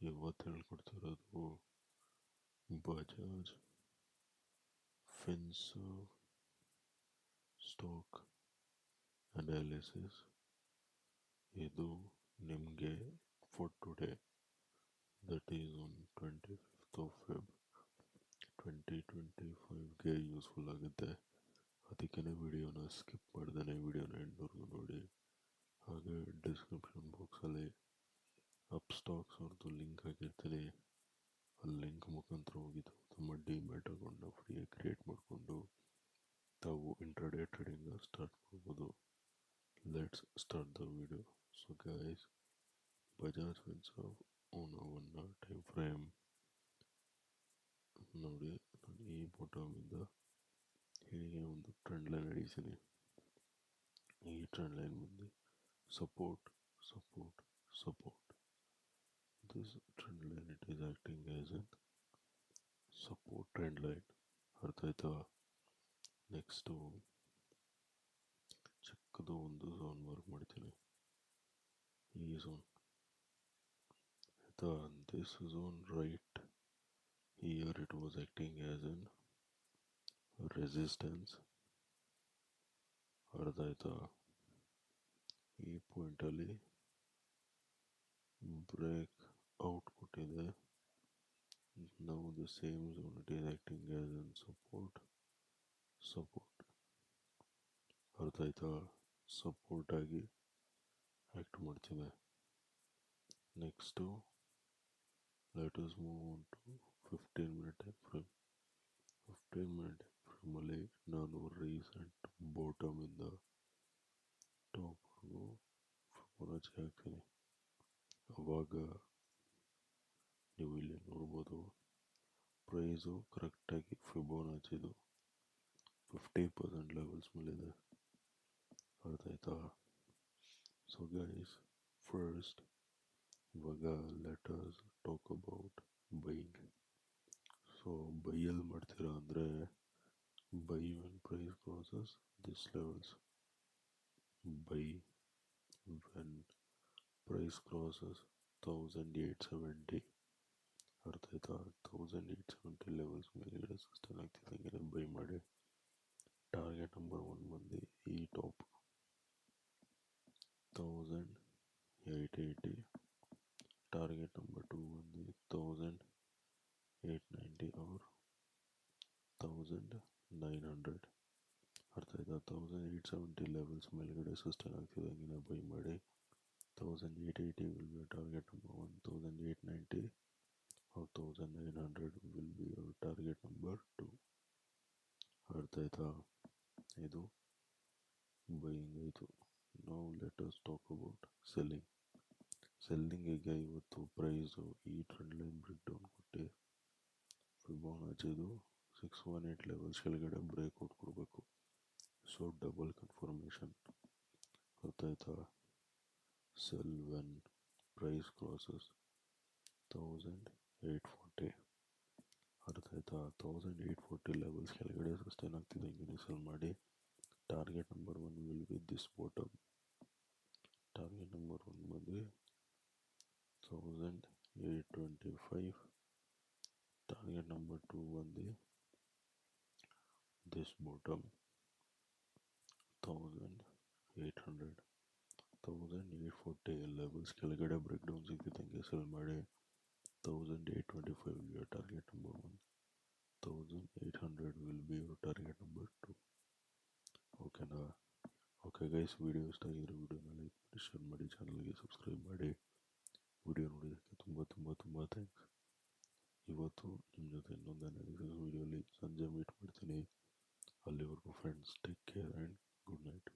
ಇವತ್ತು ಹೇಳ್ಕೊಡ್ತಿರೋದು Bajaj Finserv stock analysis. ಇದು ನಿಮಗೆ for today, that is on 25th of Feb 2025ಗೆ ಯೂಸ್ಫುಲ್ ಆಗುತ್ತೆ. ಅದಕ್ಕೆ ವಿಡಿಯೋನ ಸ್ಕಿಪ್ ಮಾಡ್ದೇ ವಿಡಿಯೋನ ಎಂಡ್ವರೆಗೂ ನೋಡಿ. ಹಾಗೆ ಡಿಸ್ಕ್ರಿಪ್ಷನ್ ಬಾಕ್ಸಲ್ಲಿ ಅಪ್ ಸ್ಟಾಕ್ಸ್ ಅವ್ರದ್ದು ಲಿಂಕ್ ಹಾಕಿರ್ತೀನಿ. ಆ ಲಿಂಕ್ ಮುಖಾಂತರ ಹೋಗಿ ತಮ್ಮ ಡಿಮ್ಯಾಟ್ ಅಕೌಂಟ್ನ ಫ್ರೀಯಾಗಿ ಕ್ರಿಯೇಟ್ ಮಾಡಿಕೊಂಡು ತಾವು ಇಂಟ್ರಾಡೇ ಟ್ರೇಡಿಂಗ್ ಸ್ಟಾರ್ಟ್ ಮಾಡ್ಬೋದು. Let's start the video. So guys, Bajaj Finserv own 1 hour time frame ನೋಡಿ. ನಾನು ಈ ಬಾಟಮಿಂದ ಹೀಗೆ ಒಂದು ಟ್ರೆಂಡ್ ಲೈನ್ ಹಿಡಿತೀನಿ. ಈ ಟ್ರೆಂಡ್ ಲೈನ್ ಮುಂದೆ support support support. This trend line it is acting as an support trend line. ಅರ್ಥ ಆಯ್ತಾ? ನೆಕ್ಸ್ಟು ಚಿಕ್ಕದು ಒಂದು ಝೋನ್ ಮಾರ್ಕ್ ಮಾಡ್ತೀನಿ. ಈ ಝೋನ್ ಆಯ್ತಾ? This zone right here it was acting as an resistance. ಅರ್ಥ ಆಯ್ತಾ? ಈ ಪಾಯಿಂಟಲ್ಲಿ ಬ್ರೇಕ್ ಔಟ್ ಕೊಟ್ಟಿದೆ. now the same zone it is acting as an support. ಅರ್ಥ ಆಯ್ತಾ? ಸಪೋರ್ಟ್ ಆಗಿ ಆಕ್ಟ್ ಮಾಡ್ತಿದೆ. Next let us move on to 15 minute time frame. 15 minute time ಫ್ರೇಮಲ್ಲಿ ನಾನು ರೀಸೆಂಟ್ ಬಾಟಮಿಂದ ಟಾಪ್ವರೆಗೂ ಫಿಬೊನಾಚಿ ಹಾಕ್ತೀನಿ. ಅವಾಗ ನೀವು ಇಲ್ಲಿ ನೋಡ್ಬೋದು ಪ್ರೈಸು ಕರೆಕ್ಟಾಗಿ ಫಿಬೊನಾಚಿದು 50% ಲೆವೆಲ್ಸ್ ಮೇಲಿದೆ. ಅರ್ಥ ಆಯ್ತಾ? ಸೊ ಗೈಸ್, ಫಸ್ಟ್ ಇವಾಗ let us talk about buying. So ಬೈಯಲ್ಲಿ ಮಾಡ್ತೀರಾ ಅಂದರೆ buy when price crosses this levels. Buy when price crosses 1870. ಅರ್ಥ ಆಯ್ತಾ? 1870 ಲೆವೆಲ್ಸ್ ಮೇಲ್ಗಡೆ ಸಸ್ಟೈನ್ ಆಗ್ತಿದ್ದಂಗೆ ಬೈ ಮಾಡಿ. ಟಾರ್ಗೆಟ್ ನಂಬರ್ 1 ಬಂದು ಈ ಟಾಪ್ 1880. ಟಾರ್ಗೆಟ್ ನಂಬರ್ 2 ಬಂದು 1890 or 1900. ಅರ್ಥ ಆಯ್ತಾ? 1870 ಲೆವೆಲ್ಸ್ ಮೇಲ್ಗಡೆ ಸಸ್ಟೈನ್ ಆಗ್ತಿದ್ದಂಗೆ ಬೈ ಮಾಡಿ. 1880 will be target number 1, 1890 or 1900 will be your target number 2. ಅರ್ಥ ಆಯ್ತಾ? ಇದು ಬೈಯಿಂಗ್ ಆಯಿತು. ನಾವು let us talk about selling. ಸೆಲ್ಲಿಂಗಿಗೆ ಇವತ್ತು ಪ್ರೈಸು ಈ ಟ್ರೆಂಡ್ ಲೈನ್ ಬ್ರೇಕ್ ಡೌನ್ ಕೊಟ್ಟು ಫಿಬೊನಾಚಿದು 618 ಲೆವೆಲ್ಸ್ ಕೆಳಗಡೆ ಬ್ರೇಕ್ಔಟ್ ಕೊಡಬೇಕು. So double confirmation. ಅರ್ಥ ಆಯ್ತಾ? Sell when price crosses 1840. ಅರ್ಥ ಆಯ್ತಾ? 1840 ಲೆವೆಲ್ಸ್ ಕೆಳಗಡೆ ಸಸ್ಟೈನ್ ಆಗ್ತಿದ್ದಂಗೆ ಸೆಲ್ ಮಾಡಿ. Target number 1 will be this bottom. Target number 1 ಬಂದು 1825. ಟಾರ್ಗೆಟ್ ನಂಬರ್ 2 ಬಂದು ದಿಸ್ ಬಾಟಮ್ 1800. 1840 ಲೆವೆಲ್ಸ್ ಕೆಳಗಡೆ ಬ್ರೇಕ್ ಡೌನ್ ಸಿಗ್ತಿದ್ದಂಗೆ ಸೆಲ್ ಮಾಡಿ. 1825 will be your target number 1. 1800 will be your target number 2. ಓಕೆನಾ? ಓಕೆ ಗೈಸ್, ವಿಡಿಯೋ ಇಷ್ಟ ಆಗಿದ್ರೆ ವಿಡಿಯೋನ ಲೈಕ್ ಮಾಡಿ, ಶೇರ್ ಮಾಡಿ, ಚಾನಲ್ಗೆ ಸಬ್ಸ್ಕ್ರೈಬ್ ಮಾಡಿ. ವಿಡಿಯೋ ನೋಡೋದಕ್ಕೆ ತುಂಬ ತುಂಬ ತುಂಬ ಥ್ಯಾಂಕ್ಸ್. ಇವತ್ತು ನಿಮ್ಮ ಜೊತೆ ಇನ್ನೊಂದು ಅನಾಲಿಸಿಸ್ ವಿಡಿಯೋಲಿ ಸಂಜೆ ಮೀಟ್ ಮಾಡ್ತೀನಿ. ಅಲ್ಲಿವರೆಗೂ friends, take care and good night.